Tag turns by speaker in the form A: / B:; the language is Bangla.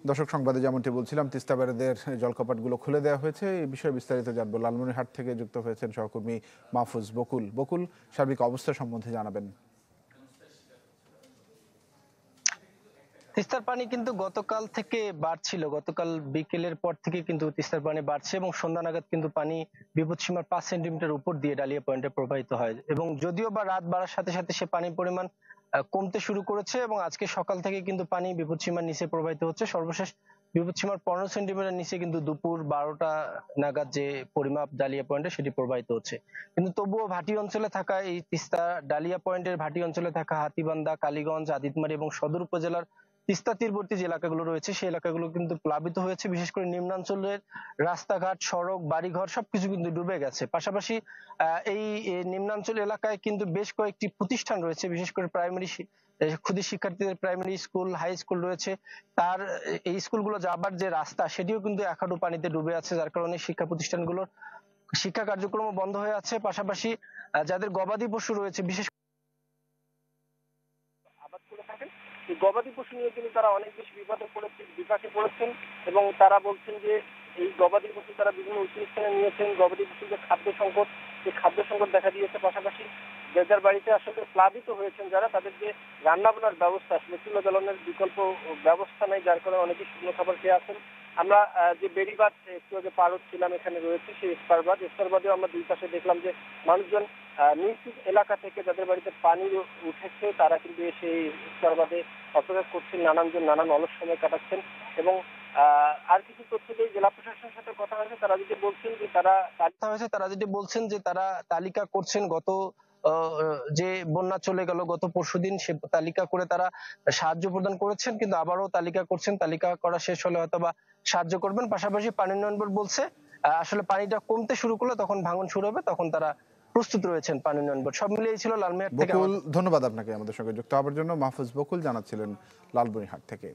A: দর্শক সংবাদে যেমনটি বলছিলাম, তিস্তা ব্যারেজের জলকপাটগুলো খুলে দেওয়া হয়েছে। এই বিষয়ে বিস্তারিত জানবো। লালমনিরহাট থেকে যুক্ত হয়েছেন সহকর্মী মাহফুজ বকুল। বকুল, সার্বিক অবস্থা সম্বন্ধে জানাবেন।
B: তিস্তার পানি কিন্তু গতকাল থেকে বাড়ছিল। গতকাল বিকেলের পর থেকে কিন্তু তিস্তার পানি বাড়ছে এবং সন্ধ্যা নাগাদ কিন্তু পানি বিপদসীমার 5 সেন্টিমিটার উপর দিয়ে ডালিয়া পয়েন্টে প্রবাহিত হয়। এবং যদিও বা রাত বাড়ার সাথে সাথে সে পানির পরিমাণ কমতে শুরু করেছে এবং আজকে সকাল থেকে কিন্তু পানি বিপদসীমার নিচে প্রবাহিত হচ্ছে। সর্বশেষ বিপদসীমার 15 সেন্টিমিটার নিচে কিন্তু দুপুর 12টা নাগাদ যে পরিমাপ ডালিয়া পয়েন্টে সেটি প্রবাহিত হচ্ছে। কিন্তু তবুও ভাটি অঞ্চলে থাকা এই তিস্তা ডালিয়া পয়েন্টের ভাটি অঞ্চলে থাকা হাতীবান্ধা, কালীগঞ্জ, আদিতমারী এবং সদর উপজেলার তিস্তা তীরবর্তী যে এলাকাগুলো রয়েছে সেই এলাকাগুলো কিন্তু প্লাবিত হয়েছে। বিশেষ করে নিম্নাঞ্চলের রাস্তাঘাট, সড়ক, বাড়িঘর সবকিছু কিন্তু ডুবে গেছে। পাশাপাশি এই নিম্নাঞ্চল এলাকায় কিন্তু বেশ কয়েকটি প্রতিষ্ঠান রয়েছে, বিশেষ করে ক্ষুদে শিক্ষার্থীদের প্রাইমারি স্কুল, হাই স্কুল রয়েছে। তার এই স্কুলগুলো যাবার যে রাস্তা সেটিও কিন্তু এক হাঁটু পানিতে ডুবে আছে, যার কারণে শিক্ষা প্রতিষ্ঠানগুলোর শিক্ষা কার্যক্রম বন্ধ হয়ে আছে। পাশাপাশি যাদের গবাদি পশু রয়েছে, বিশেষ আবাদ করে থাকেন, এই গবাদি পশু নিয়ে কিন্তু তারা অনেক বেশি বিপাকে পড়েছেন এবং তারা বলছেন যে এই গবাদি পশু তারা বিভিন্ন উঁচু স্থানে নিয়েছেন। গবাদি পশুর যে খাদ্য সংকট, সেই খাদ্য সংকট দেখা দিয়েছে। পাশাপাশি যাদের বাড়িতে আসলে প্লাবিত হয়েছেন যারা, তাদের যে রান্না বান্নার ব্যবস্থা, আসলে চুলা জ্বালানোর বিকল্প ব্যবস্থা নেই, যার কারণে অনেকে শুকনো খাবার খেয়ে আছেন। আমরা যে বেড়িবাঁধ একটু আগে পার হচ্ছিলাম, এখানে রয়েছে সেই ইস্তারবাদেও আমরা দুই পাশে দেখলাম যে মানুষজন নিজ এলাকা থেকে যাদের বাড়িতে পানি উঠেছে তারা কিন্তু এসে ইস্তারবাদে অপেক্ষা করছেন, নানানজন নানান অলস সময় কাটাচ্ছেন। এবং আর কিছু তথ্য দিয়ে জেলা প্রশাসনের সাথে কথা হয়েছে, তারা যেটি বলছেন যে তারা তালিকা করছেন। গত যে বন্যা চলে গেল গত পরশুদিন, সে তালিকা করে তারা সাহায্য প্রদান করেছেন, কিন্তু আবারও তালিকা করছেন। তালিকা করা শেষ হলে হয়তো বা সাহায্য করবেন। পাশাপাশি পানি উন্নয়ন বোর্ড বলছে আসলে পানিটা কমতে শুরু করলে তখন ভাঙন শুরু হবে, তখন তারা প্রস্তুত রয়েছেন পানি উন্নয়ন বোর্ড। সব মিলিয়ে ছিল লালমিয়ার থেকে
A: বকুল, ধন্যবাদ আপনাকে আমাদের সঙ্গে যুক্ত হওয়ার জন্য। মাহফুজ বকুল জানাচ্ছিলেন লালমনিরহাট থেকে।